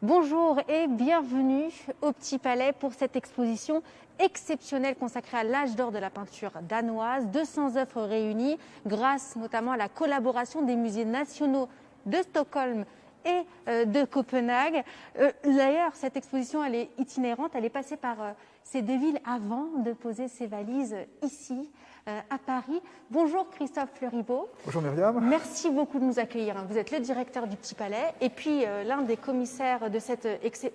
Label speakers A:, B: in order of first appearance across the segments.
A: Bonjour et bienvenue au Petit Palais pour cette exposition exceptionnelle consacrée à l'âge d'or de la peinture danoise. 200 œuvres réunies grâce notamment à la collaboration des musées nationaux de Stockholm et de Copenhague. D'ailleurs, cette exposition, elle est itinérante, elle est passée par ces deux villes avant de poser ses valises ici, à Paris. Bonjour Christophe Fleuribaud.
B: Bonjour Myriam.
A: Merci beaucoup de nous accueillir. Vous êtes le directeur du Petit Palais et puis l'un des commissaires de cette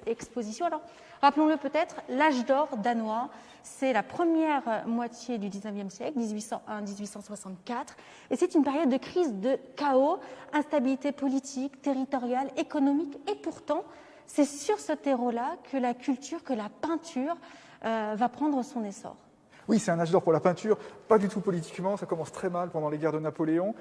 A: exposition. Alors, rappelons-le peut-être, l'âge d'or danois, c'est la première moitié du 19e siècle, 1801-1864. Et c'est une période de crise, de chaos, instabilité politique, territoriale, économique. Et pourtant, c'est sur ce terreau-là que la culture, que la peinture va prendre son essor.
B: Oui, c'est un âge d'or pour la peinture, pas du tout politiquement, ça commence très mal pendant les guerres de Napoléon,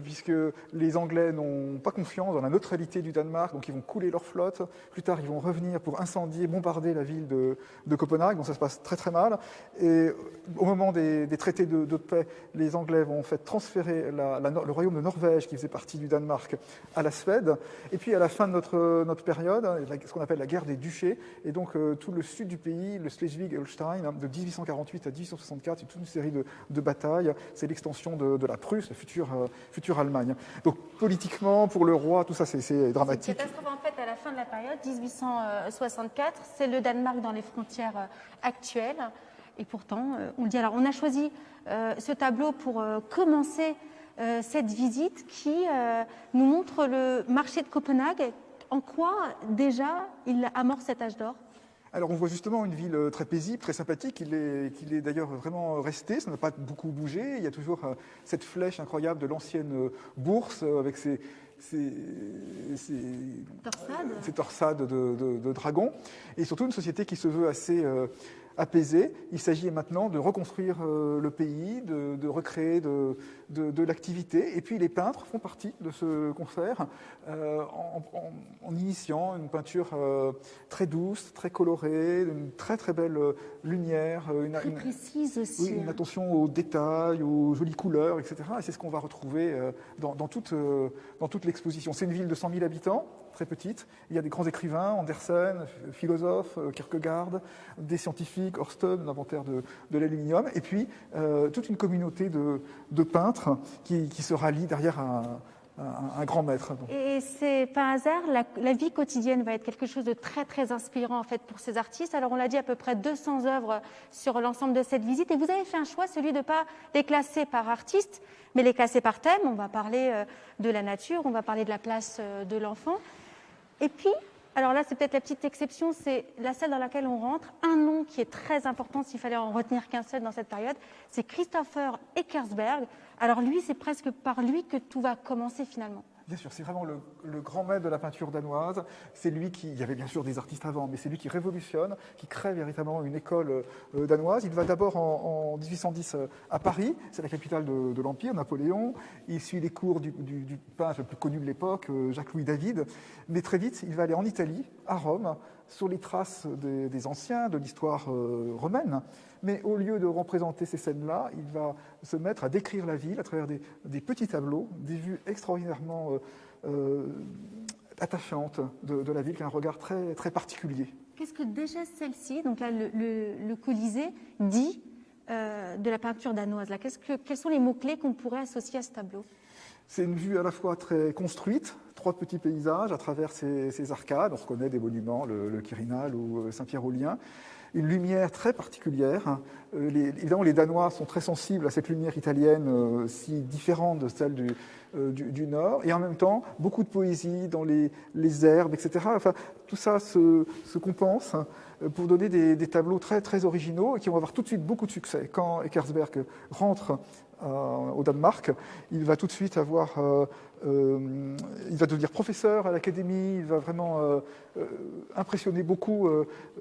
B: puisque les Anglais n'ont pas confiance dans la neutralité du Danemark, donc ils vont couler leur flotte. Plus tard, ils vont revenir pour incendier, bombarder la ville de Copenhague, donc ça se passe très très mal. Et au moment des traités de paix, les Anglais vont en fait transférer le royaume de Norvège, qui faisait partie du Danemark, à la Suède. Et puis à la fin de notre période, ce qu'on appelle la guerre des duchés, et donc tout le sud du pays, le Schleswig-Holstein, de 1848 à 1864, c'est toute une série de batailles. C'est l'extension de la Prusse, la future Allemagne. Donc politiquement, pour le roi, tout ça, c'est dramatique.
A: C'est une catastrophe en fait à la fin de la période, 1864. C'est le Danemark dans les frontières actuelles. Et pourtant, on le dit. Alors, on a choisi ce tableau pour commencer cette visite qui nous montre le marché de Copenhague. En quoi, déjà, il amorce cet âge d'or ?
B: Alors on voit justement une ville très paisible, très sympathique, qu'il est d'ailleurs vraiment resté, ça n'a pas beaucoup bougé, il y a toujours cette flèche incroyable de l'ancienne bourse avec ces torsades de dragons, et surtout une société qui se veut assez apaisée. Il s'agit maintenant de reconstruire le pays, de recréer de l'activité. Et puis les peintres font partie de ce concert en initiant une peinture très douce, très colorée, une très très belle lumière,
A: très précise aussi.
B: Oui, une attention aux détails, aux jolies couleurs, etc. Et c'est ce qu'on va retrouver dans toute l'exposition. C'est une ville de 100 000 habitants, très petite. Il y a des grands écrivains, Andersen, philosophes, Kierkegaard, des scientifiques, Ørsted, l'inventaire de l'aluminium, et puis toute une communauté de peintres qui se rallient derrière un grand maître.
A: Et c'est pas hasard, la vie quotidienne va être quelque chose de très très inspirant en fait pour ces artistes. Alors on l'a dit, à peu près 200 œuvres sur l'ensemble de cette visite, et vous avez fait un choix, celui de ne pas les classer par artiste, mais les classer par thème. On va parler de la nature, on va parler de la place de l'enfant. Et puis, alors là, c'est peut-être la petite exception, c'est la salle dans laquelle on rentre. Un nom qui est très important, s'il fallait en retenir qu'un seul dans cette période, c'est Christopher Eckersberg. Alors lui, c'est presque par lui que tout va commencer finalement.
B: Bien sûr, c'est vraiment le grand maître de la peinture danoise. C'est lui qui, il y avait bien sûr des artistes avant, mais c'est lui qui révolutionne, qui crée véritablement une école danoise. Il va d'abord en 1810 à Paris, c'est la capitale de l'Empire, Napoléon. Il suit les cours du peintre le plus connu de l'époque, Jacques-Louis David. Mais très vite, il va aller en Italie, à Rome, sur les traces des anciens, de l'histoire romaine. Mais au lieu de représenter ces scènes-là, il va se mettre à décrire la ville à travers des petits tableaux, des vues extraordinairement attachantes de la ville, qui a un regard très, très particulier.
A: Qu'est-ce que déjà celle-ci, donc là le Colisée, dit de la peinture danoise là ? Quels sont les mots-clés qu'on pourrait associer à ce tableau ?
B: C'est une vue à la fois très construite, 3 petits paysages à travers ces arcades. On reconnaît des monuments, le Quirinal ou Saint-Pierre-aux-Liens. Une lumière très particulière. Évidemment, les Danois sont très sensibles à cette lumière italienne si différente de celle du Nord. Et en même temps, beaucoup de poésie dans les herbes, etc. Enfin, tout ça se compense pour donner des tableaux très, très originaux et qui vont avoir tout de suite beaucoup de succès. Quand Eckersberg rentre au Danemark, il va tout de suite il va devenir professeur à l'académie, il va vraiment impressionner beaucoup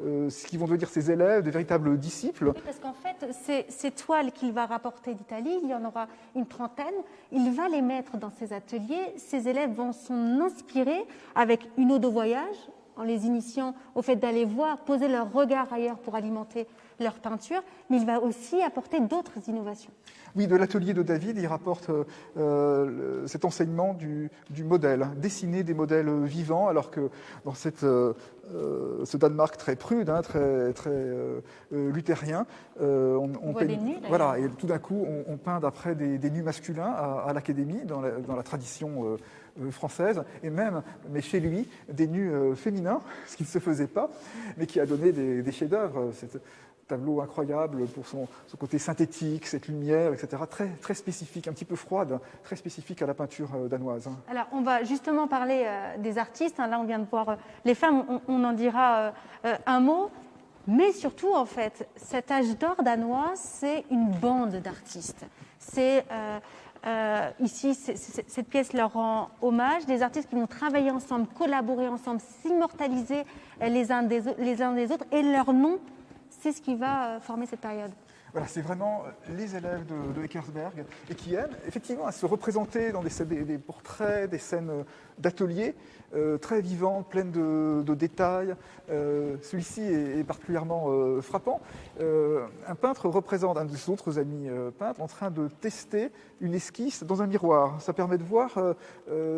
B: ce qui vont devenir ses élèves, des véritables disciples.
A: Oui, parce qu'en fait, ces toiles qu'il va rapporter d'Italie, il y en aura une trentaine, il va les mettre dans ses ateliers, ses élèves vont s'en inspirer avec une eau de voyage, en les initiant au fait d'aller voir, poser leur regard ailleurs pour alimenter leur peinture, mais il va aussi apporter d'autres innovations.
B: Oui, de l'atelier de David, il rapporte cet enseignement du modèle, dessiner des modèles vivants, alors que dans cette ce Danemark très prude, hein, très luthérien.
A: On voit des nus, d'ailleurs.
B: voilà, et tout d'un coup, on peint d'après des nus masculins à l'Académie, dans la tradition française, et même, mais chez lui, des nus féminins, ce qui ne se faisait pas, mais qui a donné des chefs-d'œuvre. C'est un tableau incroyable pour son côté synthétique, cette lumière, etc., très spécifique, un petit peu froide, très spécifique à la peinture danoise.
A: Alors, on va justement parler des artistes. Là, on vient de voir les femmes, on en dira un mot. Mais surtout, en fait, cet âge d'or danois, c'est une bande d'artistes. Ici, cette pièce leur rend hommage, des artistes qui vont travailler ensemble, collaborer ensemble, s'immortaliser les uns des autres, et leur nom, c'est ce qui va former cette période.
B: Voilà, c'est vraiment les élèves de Eckersberg et qui aiment effectivement à se représenter dans des portraits, des scènes d'atelier très vivantes, pleines de détails. Celui-ci est particulièrement frappant. Un peintre représente un de ses autres amis peintres en train de tester une esquisse dans un miroir. Ça permet de voir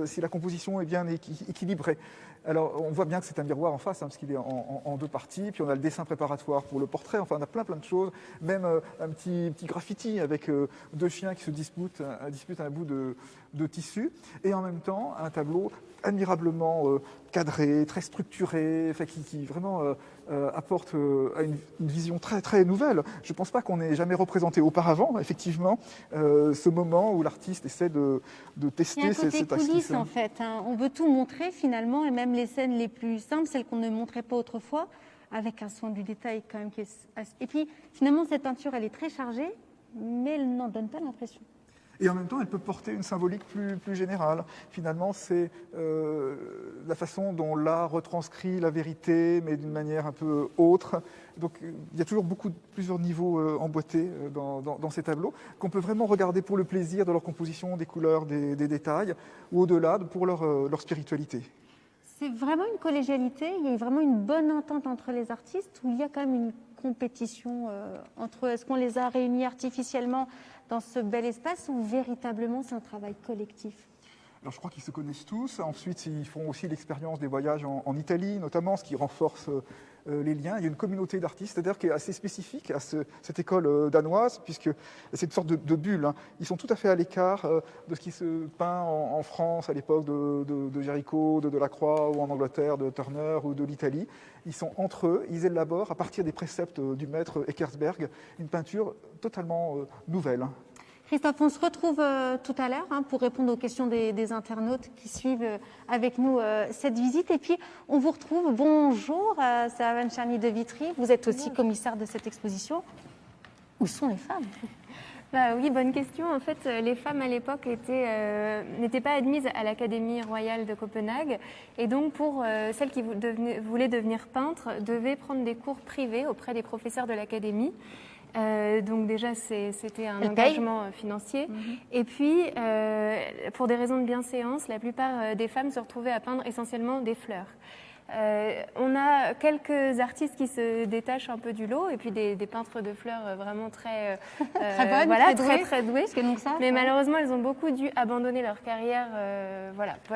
B: si la composition est bien équilibrée. Alors, on voit bien que c'est un miroir en face, hein, parce qu'il est en deux parties. Puis on a le dessin préparatoire pour le portrait. Enfin, on a plein de choses. Même un petit graffiti avec deux chiens qui se disputent un bout de tissu. Et en même temps, un tableau admirablement cadré, très structuré, enfin, qui vraiment apporte à une vision très nouvelle. Je ne pense pas qu'on ait jamais représenté auparavant, effectivement, ce moment où l'artiste essaie de tester cette esquisse.
A: Il y a un côté coulisses, en fait. Hein. On veut tout montrer, finalement, et même les scènes les plus simples, celles qu'on ne montrait pas autrefois, avec un soin du détail quand même qui est... Et puis, finalement, cette peinture, elle est très chargée, mais elle n'en donne pas l'impression.
B: Et en même temps, elle peut porter une symbolique plus générale. Finalement, c'est la façon dont l'art retranscrit la vérité, mais d'une manière un peu autre. Donc, il y a toujours plusieurs niveaux emboîtés dans ces tableaux, qu'on peut vraiment regarder pour le plaisir de leur composition, des couleurs, des détails, ou au-delà, pour leur spiritualité.
A: C'est vraiment une collégialité, il y a vraiment une bonne entente entre les artistes, où il y a quand même une compétition entre eux. Est-ce qu'on les a réunis artificiellement dans ce bel espace ou véritablement c'est un travail collectif?
B: Alors, je crois qu'ils se connaissent tous. Ensuite, ils font aussi l'expérience des voyages en Italie, notamment, ce qui renforce les liens. Il y a une communauté d'artistes, c'est-à-dire qui est assez spécifique à cette école danoise, puisque c'est une sorte de bulle. Hein. Ils sont tout à fait à l'écart de ce qui se peint en France à l'époque de Géricault, de Delacroix, ou en Angleterre de Turner ou de l'Italie. Ils sont entre eux, ils élaborent, à partir des préceptes du maître Eckersberg, une peinture totalement nouvelle.
A: Christophe, on se retrouve tout à l'heure pour répondre aux questions des internautes qui suivent avec nous cette visite. Et puis, on vous retrouve. Bonjour, Servan Charny de Vitry. Vous êtes aussi commissaire de cette exposition. Où sont les femmes ?
C: Oui, bonne question. En fait, les femmes à l'époque n'étaient pas admises à l'Académie royale de Copenhague. Et donc, pour celles qui voulaient devenir peintres, devaient prendre des cours privés auprès des professeurs de l'Académie. Donc déjà, c'était un engagement financier. Et puis, pour des raisons de bienséance, la plupart des femmes se retrouvaient à peindre essentiellement des fleurs. On a quelques artistes qui se détachent un peu du lot, et puis des peintres de fleurs vraiment très
A: bonnes,
C: très doués. Mais malheureusement, elles ont beaucoup dû abandonner leur carrière,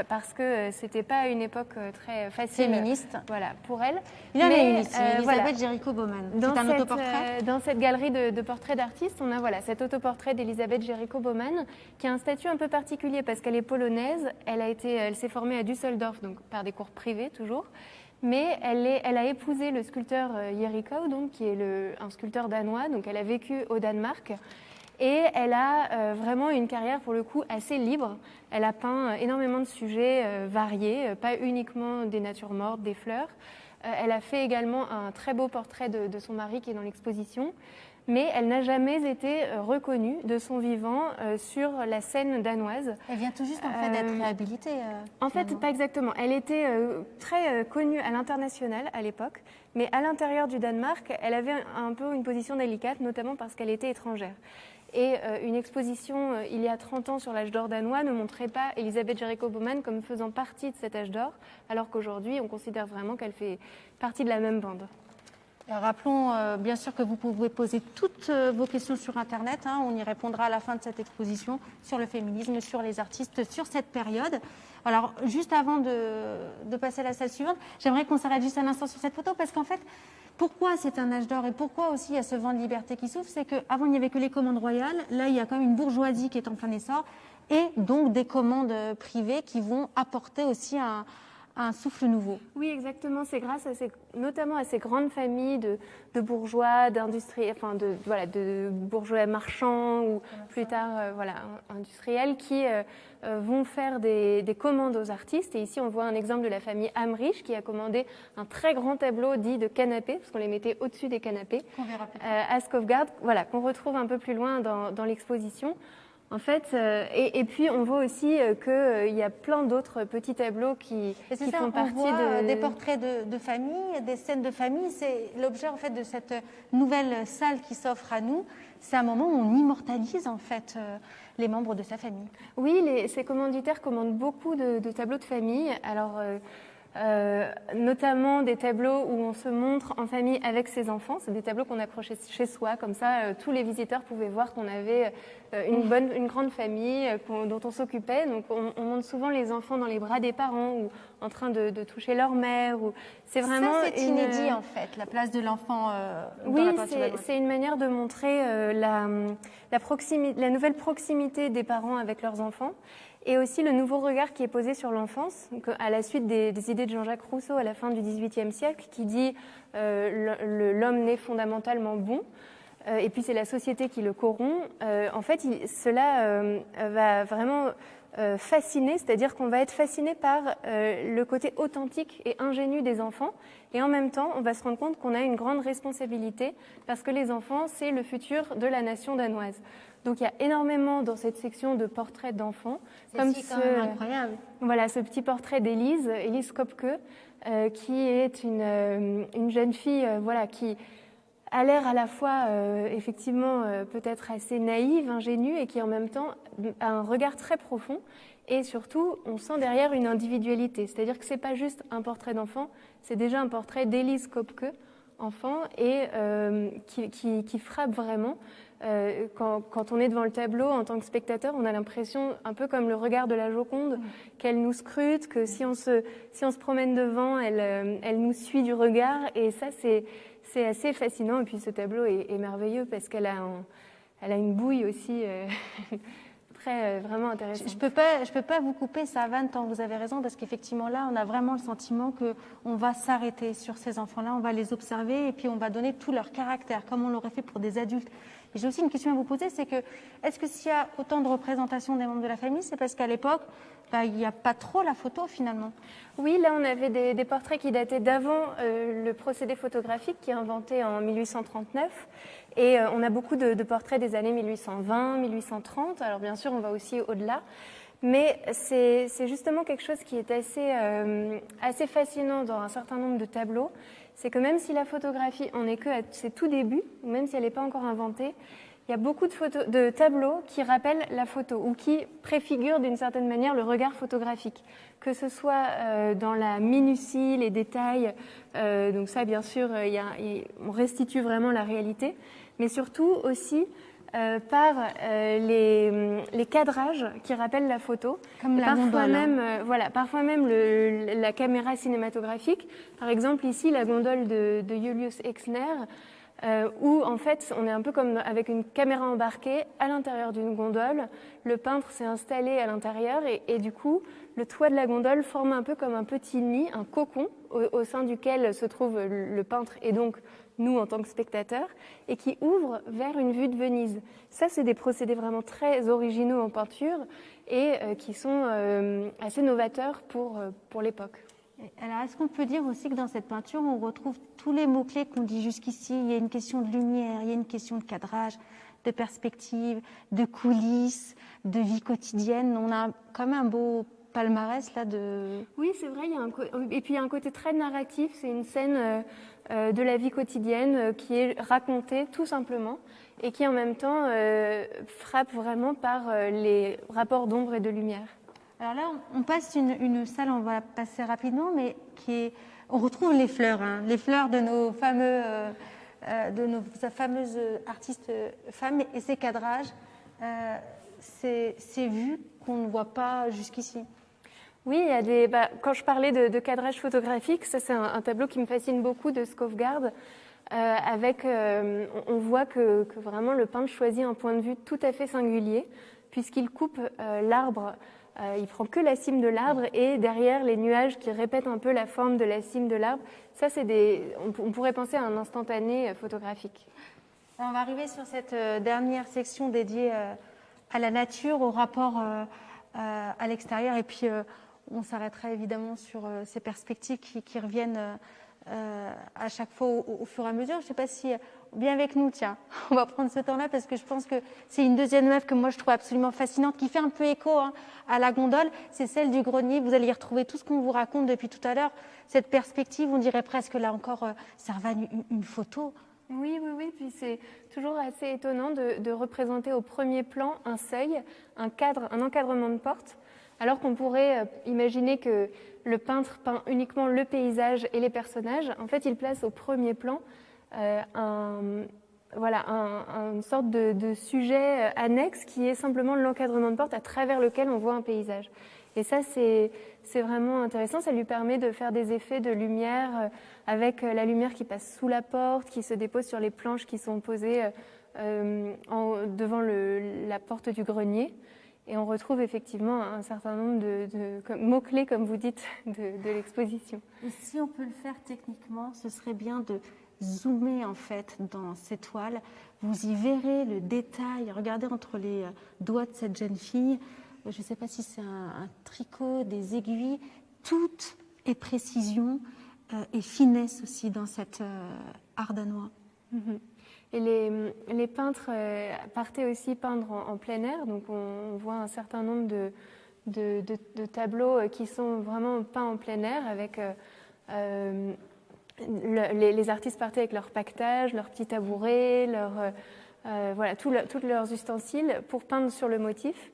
C: parce que c'était pas une époque très facile,
A: féministe,
C: pour elles.
A: Il y en a une ici, Elisabeth Géricault-Baumann. C'est un autoportrait.
C: Dans cette galerie de portraits d'artistes, on a cet autoportrait d'Elisabeth Géricault-Baumann, qui a un statut un peu particulier parce qu'elle est polonaise. Elle s'est formée à Düsseldorf, donc par des cours privés toujours. Mais elle a épousé le sculpteur Géricault, donc qui est un sculpteur danois. Donc elle a vécu au Danemark et elle a vraiment une carrière pour le coup assez libre. Elle a peint énormément de sujets variés, pas uniquement des natures mortes, des fleurs. Elle a fait également un très beau portrait de son mari qui est dans l'exposition. Mais elle n'a jamais été reconnue de son vivant sur la scène danoise.
A: Elle vient tout juste en fait d'être réhabilitée.
C: En fait, pas exactement. Elle était très connue à l'international à l'époque, mais à l'intérieur du Danemark, elle avait un peu une position délicate, notamment parce qu'elle était étrangère. Et une exposition il y a 30 ans sur l'âge d'or danois ne montrait pas Elisabeth Géricault-Baumann comme faisant partie de cet âge d'or, alors qu'aujourd'hui, on considère vraiment qu'elle fait partie de la même bande.
A: Rappelons bien sûr que vous pouvez poser toutes vos questions sur Internet. On y répondra à la fin de cette exposition sur le féminisme, sur les artistes, sur cette période. Alors, juste avant de passer à la salle suivante, j'aimerais qu'on s'arrête juste un instant sur cette photo parce qu'en fait, pourquoi c'est un âge d'or et pourquoi aussi il y a ce vent de liberté qui souffle, c'est qu'avant, il n'y avait que les commandes royales. Là, il y a quand même une bourgeoisie qui est en plein essor et donc des commandes privées qui vont apporter aussi un souffle nouveau.
C: Oui, exactement. C'est grâce notamment à ces grandes familles de bourgeois, d'industriels, enfin de bourgeois marchands ou plus tard industriels qui vont faire des commandes aux artistes. Et ici, on voit un exemple de la famille Amrich qui a commandé un très grand tableau dit de canapé, parce qu'on les mettait au-dessus des canapés,
A: Qu'on verra plus tard.
C: à Skovgard, qu'on retrouve un peu plus loin dans l'exposition. En fait, et puis on voit aussi qu'il y a plein d'autres petits tableaux qui font partie de...
A: des portraits de famille, des scènes de famille. C'est l'objet en fait de cette nouvelle salle qui s'offre à nous. C'est un moment où on immortalise en fait les membres de sa famille.
C: Oui, ces commanditaires commandent beaucoup de tableaux de famille. Alors, notamment des tableaux où on se montre en famille avec ses enfants. C'est des tableaux qu'on accrochait chez soi, comme ça tous les visiteurs pouvaient voir qu'on avait une grande famille dont on s'occupait. Donc on montre souvent les enfants dans les bras des parents ou en train de toucher leur mère.
A: C'est vraiment inédit en fait, la place de l'enfant dans la peinture.
C: Oui, c'est une manière de montrer la nouvelle proximité des parents avec leurs enfants. Et aussi le nouveau regard qui est posé sur l'enfance, à la suite des idées de Jean-Jacques Rousseau à la fin du XVIIIe siècle, qui dit l'homme naît fondamentalement bon, et puis c'est la société qui le corrompt. En fait, cela va vraiment fasciner, c'est-à-dire qu'on va être fasciné par le côté authentique et ingénu des enfants, et en même temps, on va se rendre compte qu'on a une grande responsabilité, parce que les enfants, c'est le futur de la nation danoise. Donc il y a énormément dans cette section de portraits d'enfants.
A: Comme quand même incroyable.
C: Voilà, ce petit portrait d'Élise Kopke, qui est une jeune fille qui a l'air à la fois effectivement peut-être assez naïve, ingénue, et qui en même temps a un regard très profond. Et surtout, on sent derrière une individualité. C'est-à-dire que ce n'est pas juste un portrait d'enfant, c'est déjà un portrait d'Élise Kopke, enfant, et qui frappe vraiment. Quand on est devant le tableau, en tant que spectateur, on a l'impression, un peu comme le regard de la Joconde, qu'elle nous scrute, que si on se promène devant, elle nous suit du regard. Et ça, c'est assez fascinant. Et puis ce tableau est merveilleux parce qu'elle a une bouille aussi vraiment intéressante.
A: Je peux pas vous couper ça, Van, tant vous avez raison, parce qu'effectivement là, on a vraiment le sentiment qu'on va s'arrêter sur ces enfants-là, on va les observer et puis on va donner tout leur caractère, comme on l'aurait fait pour des adultes. Et j'ai aussi une question à vous poser, c'est que est-ce que s'il y a autant de représentation des membres de la famille, c'est parce qu'à l'époque, il n'y a pas trop la photo finalement?
C: Oui, là on avait des portraits qui dataient d'avant le procédé photographique qui est inventé en 1839. Et on a beaucoup de portraits des années 1820, 1830. Alors bien sûr, on va aussi au-delà. Mais c'est justement quelque chose qui est assez fascinant dans un certain nombre de tableaux. C'est que même si la photographie en est que à ses tout débuts, ou même si elle n'est pas encore inventée, il y a beaucoup de tableaux qui rappellent la photo ou qui préfigurent d'une certaine manière le regard photographique. Que ce soit dans la minutie, les détails, donc ça bien sûr, on restitue vraiment la réalité, mais surtout aussi par les cadrages qui rappellent la photo.
A: Comme la gondole.
C: Parfois même la caméra cinématographique. Par exemple, ici, la gondole de Julius Exner, où en fait, on est un peu comme avec une caméra embarquée à l'intérieur d'une gondole. Le peintre s'est installé à l'intérieur et du coup, le toit de la gondole forme un peu comme un petit nid, un cocon, au sein duquel se trouve le peintre et donc nous en tant que spectateurs, et qui ouvre vers une vue de Venise. Ça, c'est des procédés vraiment très originaux en peinture et qui sont assez novateurs pour l'époque.
A: Alors, est-ce qu'on peut dire aussi que dans cette peinture, on retrouve tous les mots-clés qu'on dit jusqu'ici? Il y a une question de lumière, il y a une question de cadrage, de perspective, de coulisses, de vie quotidienne. On a quand même un beau palmarès là de...
C: Oui, c'est vrai. Et puis il y a un côté très narratif. C'est une scène de la vie quotidienne qui est racontée tout simplement et qui en même temps frappe vraiment par les rapports d'ombre et de lumière.
A: Alors là, on passe une salle, on va passer rapidement, mais qui est On retrouve les fleurs, hein, les fleurs de nos fameuses artistes femmes et ces cadrages, ces vues qu'on ne voit pas jusqu'ici.
C: Oui, il y a quand je parlais de cadrage photographique, ça c'est un tableau qui me fascine beaucoup de Skofgard. On voit que vraiment le peintre choisit un point de vue tout à fait singulier, puisqu'il coupe l'arbre, il prend que la cime de l'arbre et derrière les nuages qui répètent un peu la forme de la cime de l'arbre. Ça, on pourrait penser à un instantané photographique.
A: On va arriver sur cette dernière section dédiée à la nature, au rapport à l'extérieur, et puis on s'arrêtera évidemment sur ces perspectives qui reviennent à chaque fois au fur et à mesure. Je ne sais pas si... Bien avec nous, tiens, on va prendre ce temps-là parce que je pense que c'est une deuxième œuvre que moi je trouve absolument fascinante, qui fait un peu écho à la gondole, c'est celle du grenier. Vous allez y retrouver tout ce qu'on vous raconte depuis tout à l'heure. Cette perspective, on dirait presque là encore, Servan, une photo.
C: Oui, puis c'est toujours assez étonnant de représenter au premier plan un seuil, un cadre, un encadrement de porte, alors qu'on pourrait imaginer que le peintre peint uniquement le paysage et les personnages. En fait, il place au premier plan une sorte de sujet annexe qui est simplement l'encadrement de porte à travers lequel on voit un paysage. Et ça, c'est vraiment intéressant. Ça lui permet de faire des effets de lumière avec la lumière qui passe sous la porte, qui se dépose sur les planches qui sont posées devant la porte du grenier. Et on retrouve effectivement un certain nombre de mots-clés, comme vous dites, de l'exposition.
A: Et si on peut le faire techniquement, ce serait bien de zoomer en fait dans ces toiles. Vous y verrez le détail. Regardez entre les doigts de cette jeune fille. Je ne sais pas si c'est un tricot, des aiguilles. Tout est précision et finesse aussi dans cet art danois.
C: Mm-hmm. Et les peintres partaient aussi peindre en plein air. Donc on voit un certain nombre de tableaux qui sont vraiment peints en plein air avec... les artistes partaient avec leur paquetage, leurs petits tabourets, tous leurs ustensiles pour peindre sur le motif.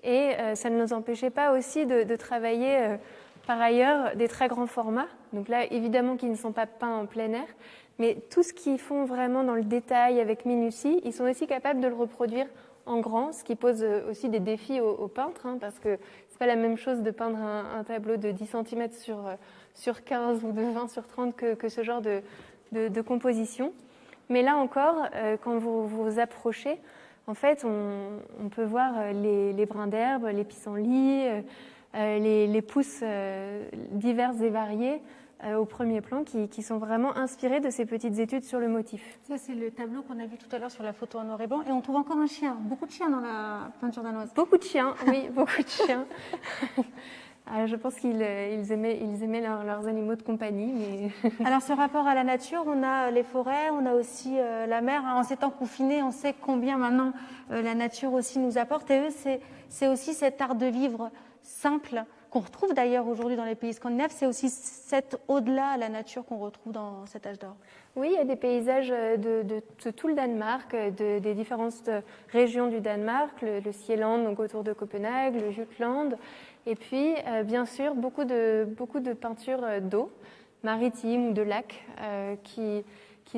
C: Et ça ne nous empêchait pas aussi de travailler par ailleurs des très grands formats. Donc là, évidemment qu'ils ne sont pas peints en plein air, mais tout ce qu'ils font vraiment dans le détail, avec minutie, ils sont aussi capables de le reproduire en grand, ce qui pose aussi des défis aux peintres, hein, parce que c'est pas la même chose de peindre un tableau de 10 cm sur 15 ou de 20 sur 30 que ce genre de composition. Mais là encore, quand vous vous approchez, en fait, on peut voir les brins d'herbe, les pissenlits, les pousses diverses et variées au premier plan qui sont vraiment inspirées de ces petites études sur le motif.
A: Ça, c'est le tableau qu'on a vu tout à l'heure sur la photo en noir et blanc. Et on trouve encore un chien, beaucoup de chiens dans la peinture danoise.
C: Beaucoup de chiens, oui, beaucoup de chiens. Je pense qu'ils aimaient leurs animaux de compagnie. Mais...
A: Alors, ce rapport à la nature, on a les forêts, on a aussi la mer. En ces temps confinés, on sait combien maintenant la nature aussi nous apporte. Et eux, c'est aussi cet art de vivre simple qu'on retrouve d'ailleurs aujourd'hui dans les pays scandinaves. C'est aussi cet au-delà à la nature qu'on retrouve dans cet âge d'or.
C: Oui, il y a des paysages de tout le Danemark, des différentes régions du Danemark, le Sjælland, donc autour de Copenhague, le Jutland. Et puis, bien sûr, beaucoup de peintures d'eau, maritime ou de lac, qui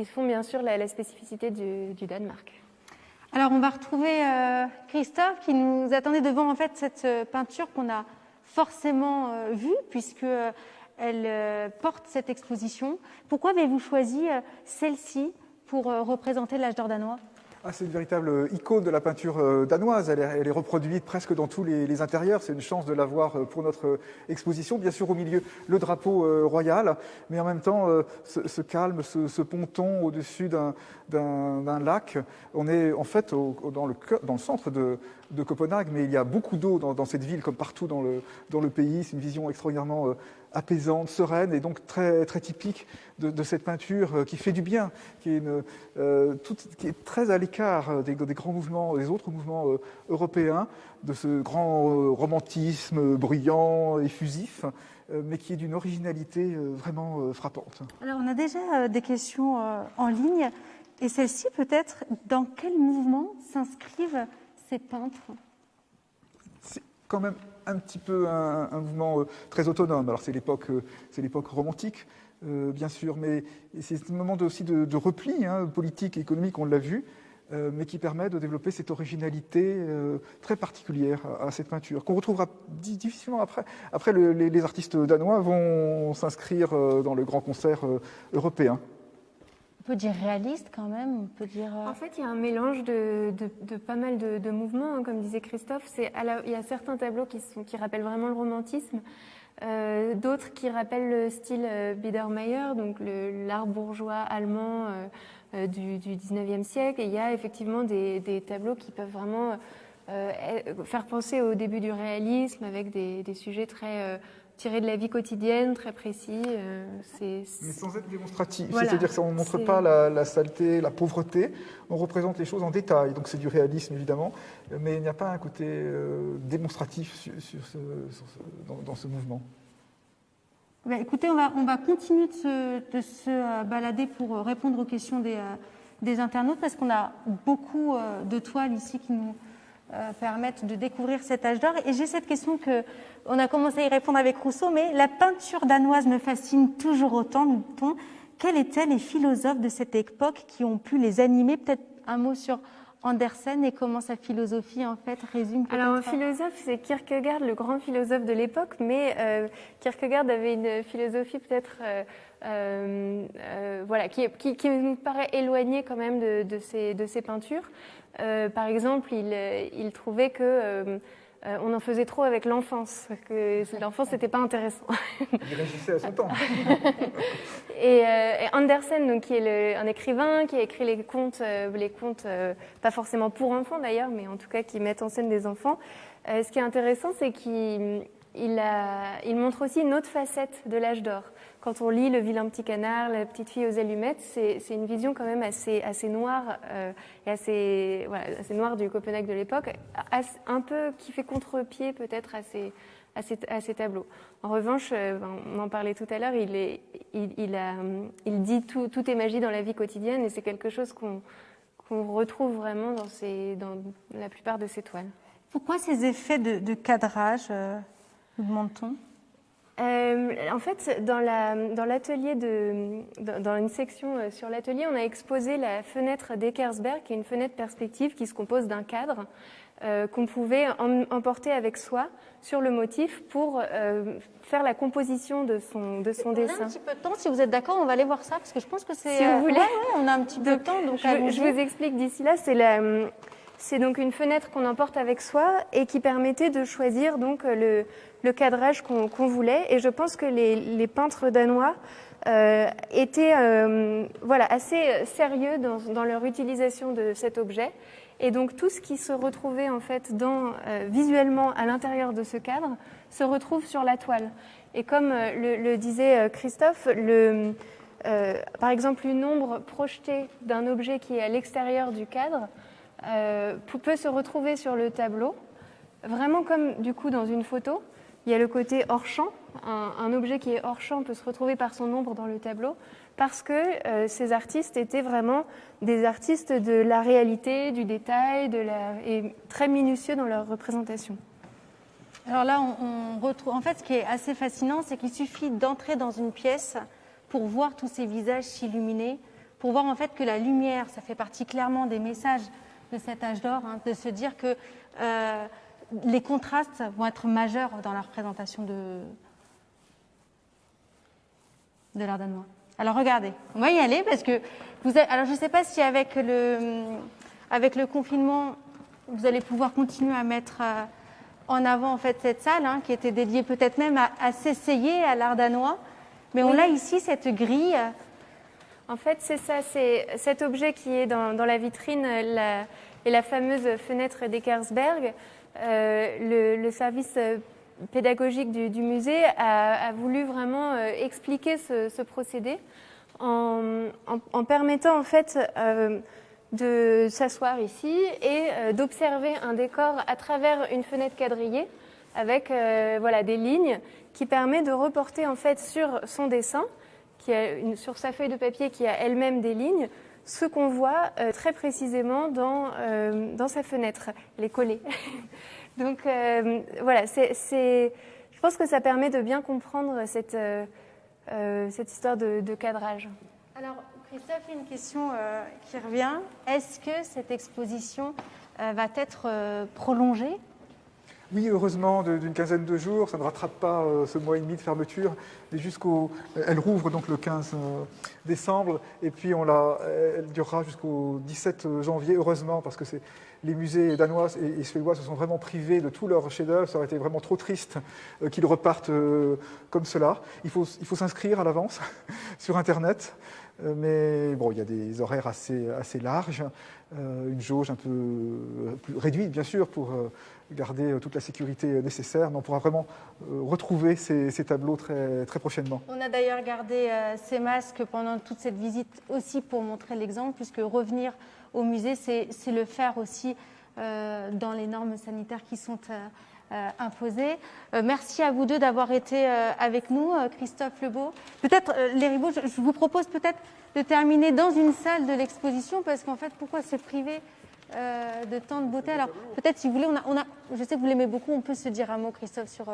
C: font bien sûr la spécificité du Danemark.
A: Alors, on va retrouver Christophe qui nous attendait devant en fait cette peinture qu'on a forcément vue puisque elle porte cette exposition. Pourquoi avez-vous choisi celle-ci pour représenter l'âge d'or danois ?
B: C'est une véritable icône de la peinture danoise. Elle est reproduite presque dans tous les intérieurs. C'est une chance de la voir pour notre exposition. Bien sûr, au milieu, le drapeau royal, mais en même temps, ce calme, ce ponton au-dessus d'un lac. On est en fait dans le centre de Copenhague, mais il y a beaucoup d'eau dans cette ville, comme partout dans le pays. C'est une vision extraordinairement apaisante, sereine, et donc très, très typique de cette peinture qui fait du bien, qui est très à l'écart des grands mouvements, des autres mouvements européens, de ce grand romantisme bruyant, effusif, mais qui est d'une originalité vraiment frappante.
A: Alors, on a déjà des questions en ligne, et celle-ci peut-être, dans quel mouvement s'inscrivent ces peintres ?
B: C'est quand même un petit peu un mouvement très autonome. Alors c'est l'époque romantique, bien sûr, mais c'est un moment aussi de repli politique et économique, on l'a vu, mais qui permet de développer cette originalité très particulière à cette peinture, qu'on retrouvera difficilement après. Après, les artistes danois vont s'inscrire dans le grand concert européen.
A: On peut dire réaliste quand même, on peut dire...
C: En fait, il y a un mélange de pas mal de mouvements, comme disait Christophe. Il y a certains tableaux qui rappellent vraiment le romantisme, d'autres qui rappellent le style Biedermeier, donc l'art bourgeois allemand du 19e siècle. Et il y a effectivement des tableaux qui peuvent vraiment faire penser au début du réalisme, avec des sujets très... tirés de la vie quotidienne, très précis.
B: Mais sans être démonstratif,
C: voilà,
B: c'est-à-dire qu'on ne montre pas la saleté, la pauvreté, on représente les choses en détail, donc c'est du réalisme évidemment, mais il n'y a pas un côté démonstratif dans ce mouvement.
A: Bah, écoutez, on va continuer de se balader pour répondre aux questions des internautes, parce qu'on a beaucoup de toiles ici qui nous permettent de découvrir cet âge d'or. Et j'ai cette question on a commencé à y répondre avec Rousseau, mais la peinture danoise me fascine toujours autant, nous dit-on. Quels étaient les philosophes de cette époque qui ont pu les animer? Peut-être un mot sur Andersen et comment sa philosophie en fait résume.
C: Alors un philosophe, c'est Kierkegaard, le grand philosophe de l'époque, mais Kierkegaard avait une philosophie peut-être voilà, qui nous paraît éloignée quand même de ses peintures. Par exemple, il trouvait que on en faisait trop avec l'enfance, que l'enfance n'était pas intéressant.
B: Il réagissait à son temps.
C: Et Andersen, donc, qui est un écrivain, qui a écrit les contes, pas forcément pour enfants d'ailleurs, mais en tout cas qui mettent en scène des enfants. Ce qui est intéressant, c'est qu'il montre aussi une autre facette de l'âge d'or. Quand on lit Le vilain petit canard, La petite fille aux allumettes, c'est une vision quand même assez noire et assez noire du Copenhague de l'époque, un peu qui fait contre-pied peut-être à ces tableaux. En revanche, on en parlait tout à l'heure, il dit tout est magie dans la vie quotidienne, et c'est quelque chose qu'on retrouve vraiment dans la plupart de ses toiles.
A: Pourquoi ces effets de cadrage, nous demande-t-on?
C: En fait, dans l'atelier dans une section sur l'atelier, on a exposé la fenêtre d'Eckersberg, qui est une fenêtre perspective qui se compose d'un cadre qu'on pouvait emporter avec soi sur le motif pour faire la composition de son dessin.
A: On a un petit peu de temps, si vous êtes d'accord, on va aller voir ça, parce que je pense que c'est...
C: Si vous voulez.
A: Ouais, on a un petit peu de temps, donc
C: je vous explique d'ici là. C'est donc une fenêtre qu'on emporte avec soi et qui permettait de choisir donc le cadrage qu'on voulait. Et je pense que les peintres danois étaient assez sérieux dans leur utilisation de cet objet. Et donc tout ce qui se retrouvait en fait visuellement à l'intérieur de ce cadre se retrouve sur la toile. Et comme le disait Christophe, par exemple une ombre projetée d'un objet qui est à l'extérieur du cadre peut se retrouver sur le tableau, vraiment comme du coup dans une photo. Il y a le côté hors champ, un objet qui est hors champ peut se retrouver par son ombre dans le tableau, parce que ces artistes étaient vraiment des artistes de la réalité, du détail, et très minutieux dans leur représentation.
A: Alors là, on retrouve... En fait, ce qui est assez fascinant, c'est qu'il suffit d'entrer dans une pièce pour voir tous ces visages s'illuminer, pour voir en fait que la lumière, ça fait partie clairement des messages de cet âge d'or, de se dire que les contrastes vont être majeurs dans la représentation de l'art danois. Alors regardez, on va y aller parce que alors je ne sais pas si avec le confinement, vous allez pouvoir continuer à mettre en avant en fait cette salle qui était dédiée peut-être même à s'essayer à l'art danois, mais on a ici cette grille.
C: En fait, c'est ça, c'est cet objet qui est dans la vitrine et la fameuse fenêtre d'Eckersberg. Le service pédagogique du musée a voulu vraiment expliquer ce procédé en permettant en fait de s'asseoir ici et d'observer un décor à travers une fenêtre quadrillée avec des lignes qui permet de reporter en fait sur son dessin, sur sa feuille de papier qui a elle-même des lignes, ce qu'on voit très précisément dans sa fenêtre. Elle est collée. Donc je pense que ça permet de bien comprendre cette histoire de cadrage.
A: Alors, Christophe, une question qui revient. Est-ce que cette exposition va être prolongée ?
B: Oui, heureusement, d'une quinzaine de jours. Ça ne rattrape pas ce mois et demi de fermeture. Mais elle rouvre donc le 15 décembre. Et puis, elle durera jusqu'au 17 janvier, heureusement, parce que les musées danois et suédois se sont vraiment privés de tous leurs chefs-d'œuvre. Ça aurait été vraiment trop triste qu'ils repartent comme cela. Il faut s'inscrire à l'avance sur Internet. Mais bon, il y a des horaires assez larges, une jauge un peu plus réduite, bien sûr, pour garder toute la sécurité nécessaire. Mais on pourra vraiment retrouver ces tableaux très, très prochainement.
A: On a d'ailleurs gardé ces masques pendant toute cette visite aussi pour montrer l'exemple, puisque revenir au musée, c'est le faire aussi dans les normes sanitaires qui sont imposées. Merci à vous deux d'avoir été avec nous, Christophe Lebeau. Peut-être, les Ribauds, je vous propose peut-être de terminer dans une salle de l'exposition, parce qu'en fait, pourquoi se priver de tant de beauté? Alors, peut-être, si vous voulez, je sais que vous l'aimez beaucoup, on peut se dire un mot, Christophe, sur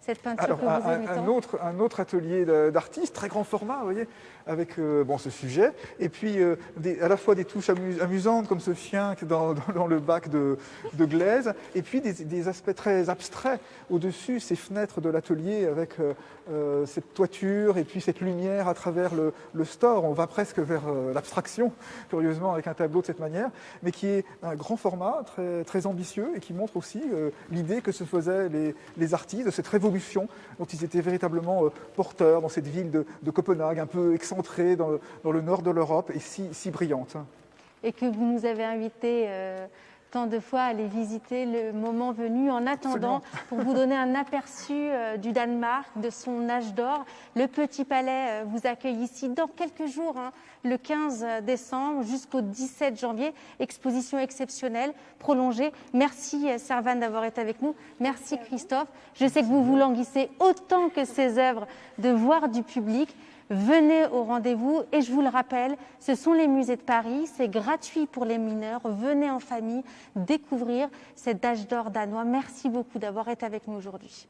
A: cette peinture.
B: Alors,
A: que vous aimez tant.
B: un autre atelier d'artistes, très grand format, vous voyez, avec ce sujet, et puis à la fois des touches amusantes, comme ce chien dans le bac de glaise, et puis des aspects très abstraits au-dessus, ces fenêtres de l'atelier, avec cette toiture, et puis cette lumière à travers le store. On va presque vers l'abstraction, curieusement, avec un tableau de cette manière, mais qui est un grand format, très, très ambitieux, et qui montre aussi l'idée que se faisaient les artistes de cette révolution dont ils étaient véritablement porteurs dans cette ville de Copenhague, un peu excentrée dans le nord de l'Europe et si brillante.
A: Et que vous nous avez invités tant de fois à aller visiter le moment venu. En attendant, pour vous donner un aperçu du Danemark, de son âge d'or, le Petit Palais vous accueille ici dans quelques jours, le 15 décembre jusqu'au 17 janvier. Exposition exceptionnelle, prolongée. Merci Servane d'avoir été avec nous. Merci Christophe. Je sais que vous languissez autant que ces œuvres de voir du public. Venez au rendez-vous et je vous le rappelle, ce sont les musées de Paris, c'est gratuit pour les mineurs. Venez en famille découvrir cet âge d'or danois. Merci beaucoup d'avoir été avec nous aujourd'hui.